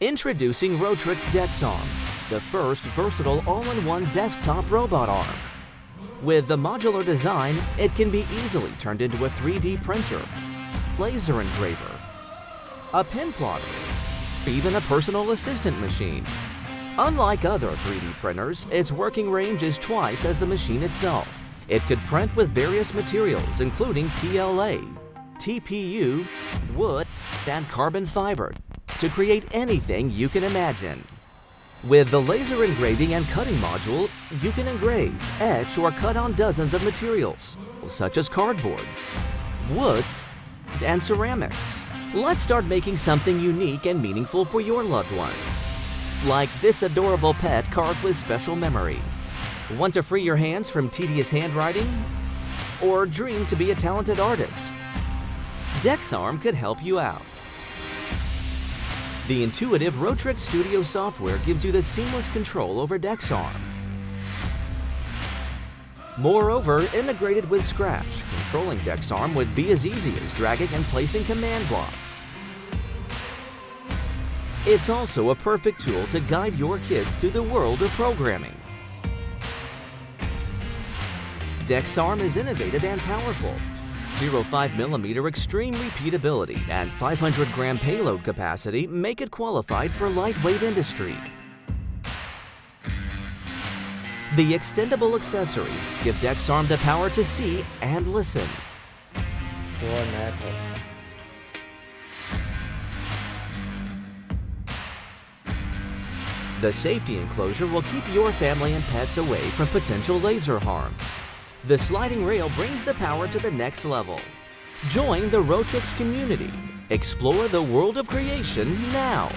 Introducing Rotrics DexArm, the first versatile all-in-one desktop robot arm. With the modular design, it can be easily turned into a 3D printer, laser engraver, a pin plotter, even a personal assistant machine. Unlike other 3D printers, its working range is twice as the machine itself. It could print with various materials including PLA, TPU, wood, and carbon fiber to create anything you can imagine. With the laser engraving and cutting module, you can engrave, etch, or cut on dozens of materials, such as cardboard, wood, and ceramics. Let's start making something unique and meaningful for your loved ones. Like this adorable pet carved with special memory. Want to free your hands from tedious handwriting? Or dream to be a talented artist? DexArm could help you out. The intuitive Rotrics Studio software gives you the seamless control over DexArm. Moreover, integrated with Scratch, controlling DexArm would be as easy as dragging and placing command blocks. It's also a perfect tool to guide your kids through the world of programming. DexArm is innovative and powerful. 0.5mm extreme repeatability and 500-gram payload capacity make it qualified for lightweight industry. The extendable accessories give DexArm the power to see and listen. The safety enclosure will keep your family and pets away from potential laser harms. The sliding rail brings the power to the next level. Join the Rotrics community. Explore the world of creation now.